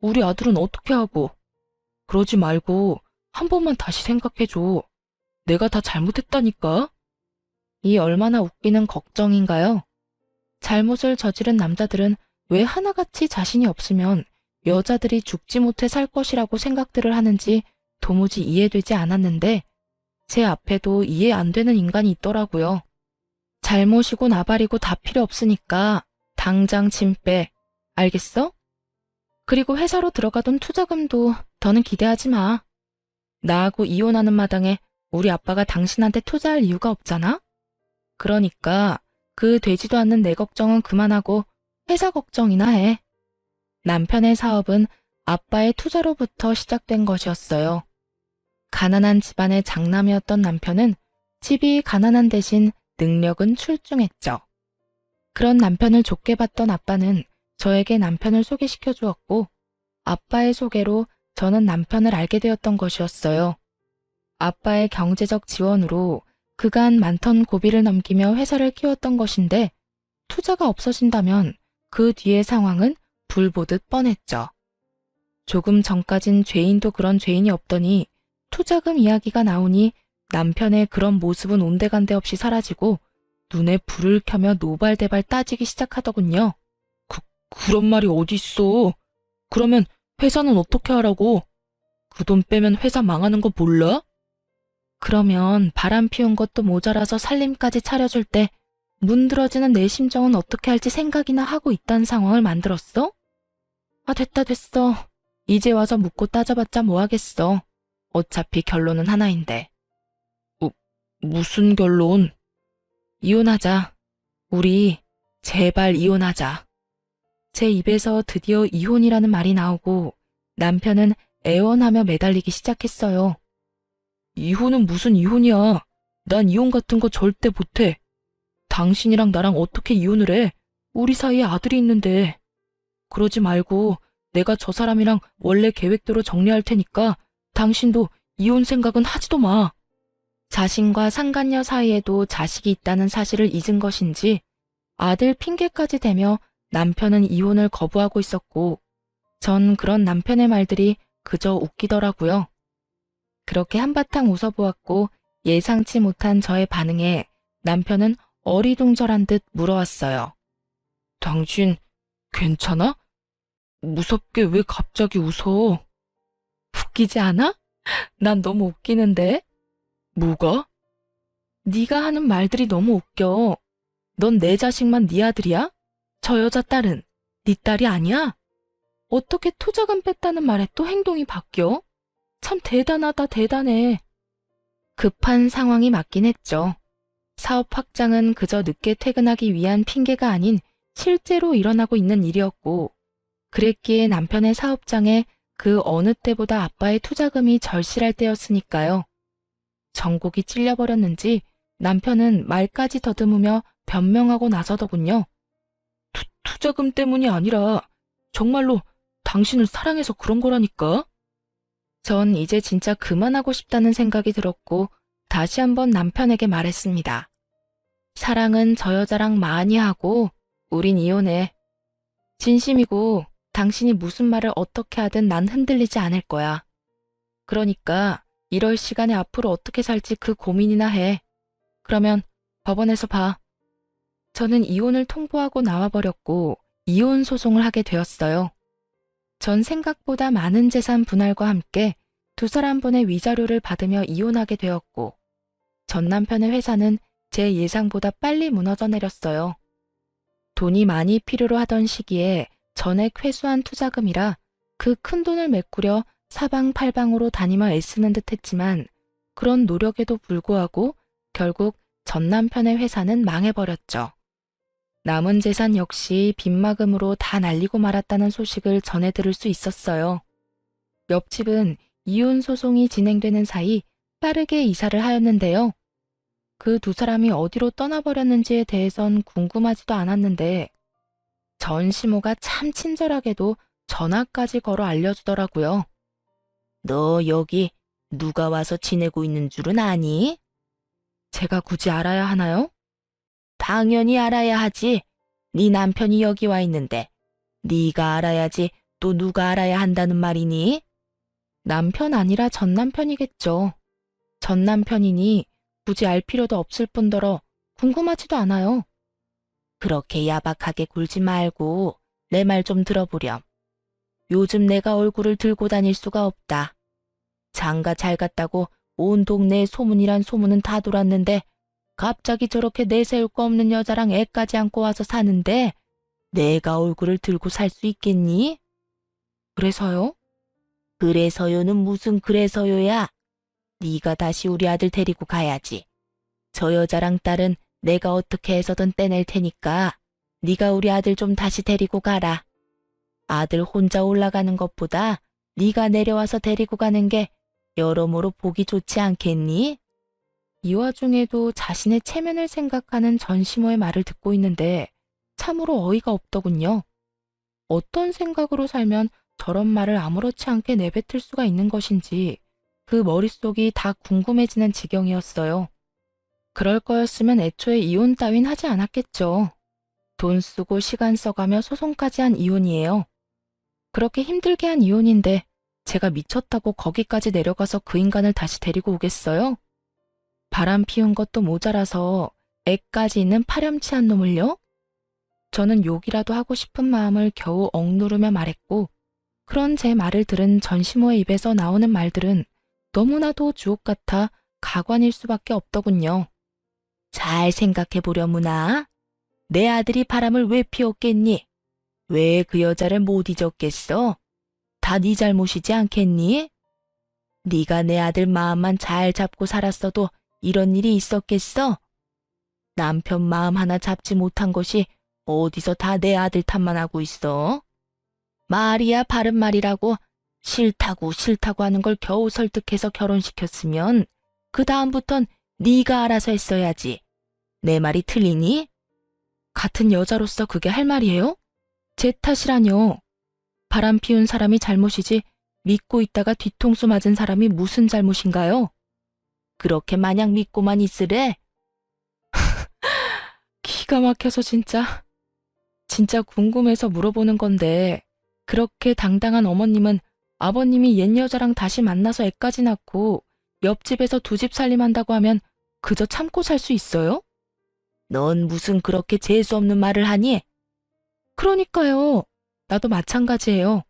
우리 아들은 어떻게 하고? 그러지 말고 한 번만 다시 생각해줘. 내가 다 잘못했다니까? 이 얼마나 웃기는 걱정인가요? 잘못을 저지른 남자들은 왜 하나같이 자신이 없으면 여자들이 죽지 못해 살 것이라고 생각들을 하는지 도무지 이해되지 않았는데 제 앞에도 이해 안 되는 인간이 있더라고요. 잘못이고 나발이고 다 필요 없으니까 당장 짐 빼. 알겠어? 그리고 회사로 들어가던 투자금도 더는 기대하지 마. 나하고 이혼하는 마당에 우리 아빠가 당신한테 투자할 이유가 없잖아? 그러니까 그 되지도 않는 내 걱정은 그만하고 회사 걱정이나 해. 남편의 사업은 아빠의 투자로부터 시작된 것이었어요. 가난한 집안의 장남이었던 남편은 집이 가난한 대신 능력은 출중했죠. 그런 남편을 좋게 봤던 아빠는 저에게 남편을 소개시켜 주었고 아빠의 소개로 저는 남편을 알게 되었던 것이었어요. 아빠의 경제적 지원으로 그간 많던 고비를 넘기며 회사를 키웠던 것인데 투자가 없어진다면 그 뒤의 상황은 불보듯 뻔했죠. 조금 전까진 죄인도 그런 죄인이 없더니 투자금 이야기가 나오니 남편의 그런 모습은 온데간데 없이 사라지고 눈에 불을 켜며 노발대발 따지기 시작하더군요. 그런 말이 어디 있어? 그러면 회사는 어떻게 하라고? 그 돈 빼면 회사 망하는 거 몰라? 그러면 바람 피운 것도 모자라서 살림까지 차려줄 때 문드러지는 내 심정은 어떻게 할지 생각이나 하고 있다는 상황을 만들었어? 아, 됐어. 이제 와서 묻고 따져봤자 뭐하겠어. 어차피 결론은 하나인데. 무슨 결론? 이혼하자. 우리 제발 이혼하자. 제 입에서 드디어 이혼이라는 말이 나오고 남편은 애원하며 매달리기 시작했어요. 이혼은 무슨 이혼이야. 난 이혼 같은 거 절대 못해. 당신이랑 나랑 어떻게 이혼을 해? 우리 사이에 아들이 있는데. 그러지 말고 내가 저 사람이랑 원래 계획대로 정리할 테니까 당신도 이혼 생각은 하지도 마. 자신과 상간녀 사이에도 자식이 있다는 사실을 잊은 것인지 아들 핑계까지 대며 남편은 이혼을 거부하고 있었고 전 그런 남편의 말들이 그저 웃기더라고요. 그렇게 한바탕 웃어보았고 예상치 못한 저의 반응에 남편은 어리둥절한 듯 물어왔어요. 당신 괜찮아? 무섭게 왜 갑자기 웃어? 웃기지 않아? 난 너무 웃기는데? 뭐가? 네가 하는 말들이 너무 웃겨. 넌 내 자식만 네 아들이야? 저 여자 딸은 네 딸이 아니야? 어떻게 투자금 뺐다는 말에 또 행동이 바뀌어? 참 대단하다, 대단해. 급한 상황이 맞긴 했죠. 사업 확장은 그저 늦게 퇴근하기 위한 핑계가 아닌 실제로 일어나고 있는 일이었고 그랬기에 남편의 사업장에 그 어느 때보다 아빠의 투자금이 절실할 때였으니까요. 전곡이 찔려버렸는지 남편은 말까지 더듬으며 변명하고 나서더군요. 투자금 때문이 아니라 정말로 당신을 사랑해서 그런 거라니까. 전 이제 진짜 그만하고 싶다는 생각이 들었고 다시 한번 남편에게 말했습니다. 사랑은 저 여자랑 많이 하고 우린 이혼해. 진심이고 당신이 무슨 말을 어떻게 하든 난 흔들리지 않을 거야. 그러니까 이럴 시간에 앞으로 어떻게 살지 그 고민이나 해. 그러면 법원에서 봐. 저는 이혼을 통보하고 나와버렸고 이혼 소송을 하게 되었어요. 전 생각보다 많은 재산 분할과 함께 두 사람분의 위자료를 받으며 이혼하게 되었고 전 남편의 회사는 제 예상보다 빨리 무너져 내렸어요. 돈이 많이 필요로 하던 시기에 전액 회수한 투자금이라 그 큰 돈을 메꾸려 사방팔방으로 다니며 애쓰는 듯 했지만 그런 노력에도 불구하고 결국 전 남편의 회사는 망해버렸죠. 남은 재산 역시 빚마금으로 다 날리고 말았다는 소식을 전해 들을 수 있었어요. 옆집은 이혼 소송이 진행되는 사이 빠르게 이사를 하였는데요. 그 두 사람이 어디로 떠나버렸는지에 대해선 궁금하지도 않았는데 전시모가 참 친절하게도 전화까지 걸어 알려주더라고요. 너 여기 누가 와서 지내고 있는 줄은 아니? 제가 굳이 알아야 하나요? 당연히 알아야 하지. 네 남편이 여기 와 있는데 네가 알아야지 또 누가 알아야 한다는 말이니? 남편 아니라 전 남편이겠죠. 전 남편이니 굳이 알 필요도 없을 뿐더러 궁금하지도 않아요. 그렇게 야박하게 굴지 말고 내 말 좀 들어보렴. 요즘 내가 얼굴을 들고 다닐 수가 없다. 장가 잘 갔다고 온 동네에 소문이란 소문은 다 돌았는데 갑자기 저렇게 내세울 거 없는 여자랑 애까지 안고 와서 사는데 내가 얼굴을 들고 살 수 있겠니? 그래서요? 그래서요는 무슨 그래서요야? 네가 다시 우리 아들 데리고 가야지. 저 여자랑 딸은 내가 어떻게 해서든 떼낼 테니까 네가 우리 아들 좀 다시 데리고 가라. 아들 혼자 올라가는 것보다 네가 내려와서 데리고 가는 게 여러모로 보기 좋지 않겠니? 이 와중에도 자신의 체면을 생각하는 전시모의 말을 듣고 있는데 참으로 어이가 없더군요. 어떤 생각으로 살면 저런 말을 아무렇지 않게 내뱉을 수가 있는 것인지 그 머릿속이 다 궁금해지는 지경이었어요. 그럴 거였으면 애초에 이혼 따윈 하지 않았겠죠. 돈 쓰고 시간 써가며 소송까지 한 이혼이에요. 그렇게 힘들게 한 이혼인데 제가 미쳤다고 거기까지 내려가서 그 인간을 다시 데리고 오겠어요? 바람 피운 것도 모자라서 애까지 있는 파렴치한 놈을요? 저는 욕이라도 하고 싶은 마음을 겨우 억누르며 말했고 그런 제 말을 들은 전시모의 입에서 나오는 말들은 너무나도 주옥 같아 가관일 수밖에 없더군요. 잘 생각해보려무나. 내 아들이 바람을 왜 피웠겠니? 왜 그 여자를 못 잊었겠어? 다 네 잘못이지 않겠니? 네가 내 아들 마음만 잘 잡고 살았어도 이런 일이 있었겠어? 남편 마음 하나 잡지 못한 것이 어디서 다 내 아들 탓만 하고 있어? 말이야 바른 말이라고 싫다고 하는 걸 겨우 설득해서 결혼시켰으면 그 다음부턴 네가 알아서 했어야지. 내 말이 틀리니? 같은 여자로서 그게 할 말이에요? 제 탓이라뇨. 바람 피운 사람이 잘못이지 믿고 있다가 뒤통수 맞은 사람이 무슨 잘못인가요? 그렇게 마냥 믿고만 있으래? 기가 막혀서 진짜 궁금해서 물어보는 건데 그렇게 당당한 어머님은 아버님이 옛 여자랑 다시 만나서 애까지 낳고 옆집에서 두 집 살림한다고 하면 그저 참고 살 수 있어요? 넌 무슨 그렇게 재수없는 말을 하니? 그러니까요. 나도 마찬가지예요.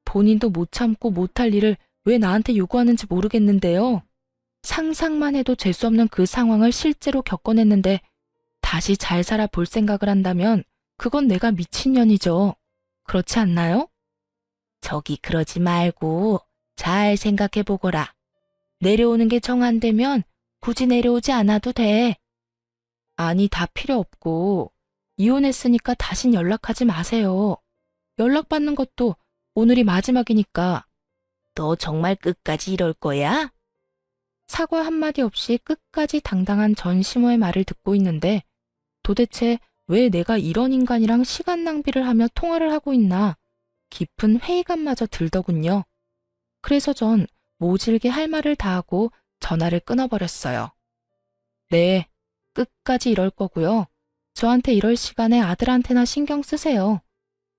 본인도 못 참고 못할 일을 왜 나한테 요구하는지 모르겠는데요. 상상만 해도 재수없는 그 상황을 실제로 겪어냈는데 다시 잘 살아 볼 생각을 한다면 그건 내가 미친년이죠. 그렇지 않나요? 저기 그러지 말고 잘 생각해보거라. 내려오는 게 정 안 되면 굳이 내려오지 않아도 돼. 아니 다 필요 없고 이혼했으니까 다신 연락하지 마세요. 연락받는 것도 오늘이 마지막이니까. 너 정말 끝까지 이럴 거야? 사과 한마디 없이 끝까지 당당한 전시모의 말을 듣고 있는데 도대체 왜 내가 이런 인간이랑 시간 낭비를 하며 통화를 하고 있나 깊은 회의감마저 들더군요. 그래서 전 모질게 할 말을 다하고 전화를 끊어버렸어요. 네, 끝까지 이럴 거고요. 저한테 이럴 시간에 아들한테나 신경 쓰세요.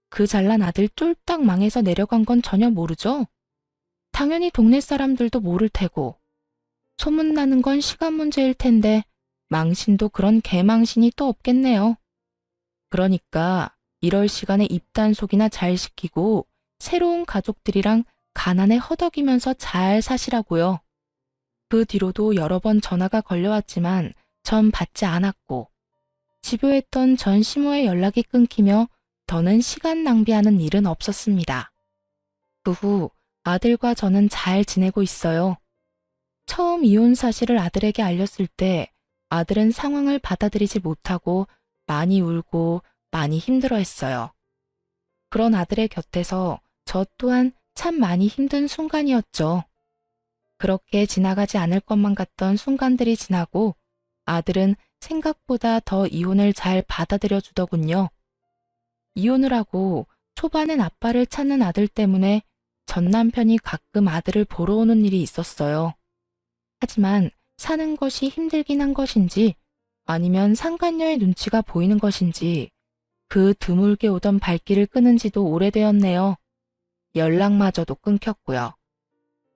그 잘난 아들 쫄딱 망해서 내려간 건 전혀 모르죠? 당연히 동네 사람들도 모를 테고. 소문나는 건 시간 문제일 텐데 망신도 그런 개망신이 또 없겠네요. 그러니까 이럴 시간에 입단속이나 잘 시키고 새로운 가족들이랑 가난에 허덕이면서 잘 사시라고요. 그 뒤로도 여러 번 전화가 걸려왔지만 전 받지 않았고 집요했던 전 시모의 연락이 끊기며 더는 시간 낭비하는 일은 없었습니다. 그 후 아들과 저는 잘 지내고 있어요. 처음 이혼 사실을 아들에게 알렸을 때 아들은 상황을 받아들이지 못하고 많이 울고 많이 힘들어했어요. 그런 아들의 곁에서 저 또한 참 많이 힘든 순간이었죠. 그렇게 지나가지 않을 것만 같던 순간들이 지나고 아들은 생각보다 더 이혼을 잘 받아들여 주더군요. 이혼을 하고 초반엔 아빠를 찾는 아들 때문에 전 남편이 가끔 아들을 보러 오는 일이 있었어요. 하지만 사는 것이 힘들긴 한 것인지 아니면 상간녀의 눈치가 보이는 것인지 그 드물게 오던 발길을 끊은 지도 오래되었네요. 연락마저도 끊겼고요.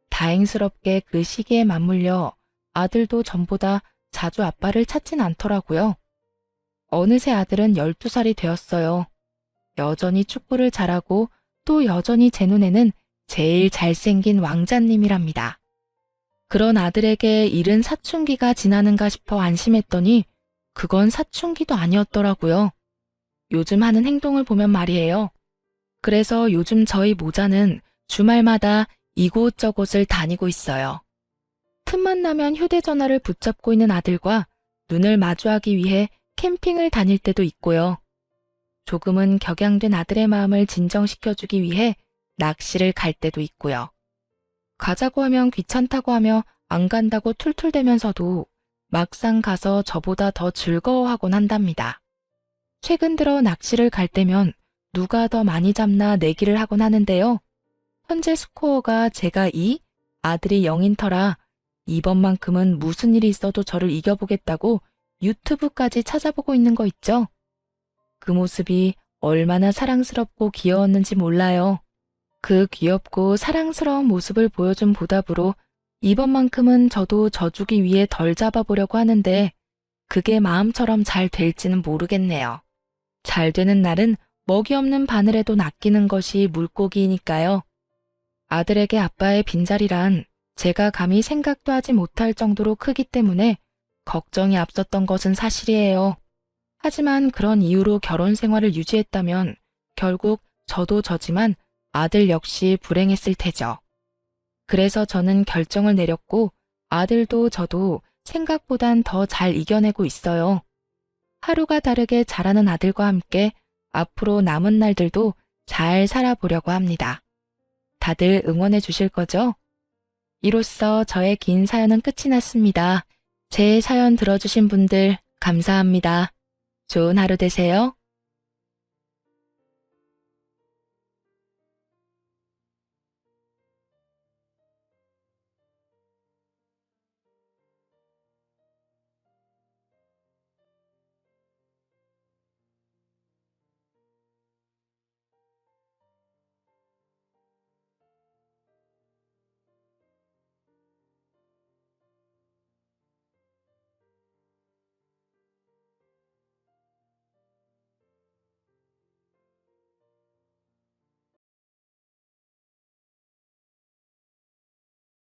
다행스럽게 그 시기에 맞물려 아들도 전보다 자주 아빠를 찾진 않더라고요. 어느새 아들은 12살이 되었어요. 여전히 축구를 잘하고 또 여전히 제 눈에는 제일 잘생긴 왕자님이랍니다. 그런 아들에게 이른 사춘기가 지나는가 싶어 안심했더니 그건 사춘기도 아니었더라고요. 요즘 하는 행동을 보면 말이에요. 그래서 요즘 저희 모자는 주말마다 이곳저곳을 다니고 있어요. 틈만 나면 휴대전화를 붙잡고 있는 아들과 눈을 마주하기 위해 캠핑을 다닐 때도 있고요. 조금은 격양된 아들의 마음을 진정시켜주기 위해 낚시를 갈 때도 있고요. 가자고 하면 귀찮다고 하며 안 간다고 툴툴대면서도 막상 가서 저보다 더 즐거워하곤 한답니다. 최근 들어 낚시를 갈 때면 누가 더 많이 잡나 내기를 하곤 하는데요. 현재 스코어가 제가 2, 아들이 0인 터라 이번만큼은 무슨 일이 있어도 저를 이겨보겠다고 유튜브까지 찾아보고 있는 거 있죠? 그 모습이 얼마나 사랑스럽고 귀여웠는지 몰라요. 그 귀엽고 사랑스러운 모습을 보여준 보답으로 이번만큼은 저도 져주기 위해 덜 잡아보려고 하는데 그게 마음처럼 잘 될지는 모르겠네요. 잘 되는 날은 먹이 없는 바늘에도 낚이는 것이 물고기이니까요. 아들에게 아빠의 빈자리란 제가 감히 생각도 하지 못할 정도로 크기 때문에 걱정이 앞섰던 것은 사실이에요. 하지만 그런 이유로 결혼 생활을 유지했다면 결국 저도 저지만 아들 역시 불행했을 테죠. 그래서 저는 결정을 내렸고 아들도 저도 생각보단 더 잘 이겨내고 있어요. 하루가 다르게 자라는 아들과 함께 앞으로 남은 날들도 잘 살아보려고 합니다. 다들 응원해 주실 거죠? 이로써 저의 긴 사연은 끝이 났습니다. 제 사연 들어주신 분들 감사합니다. 좋은 하루 되세요.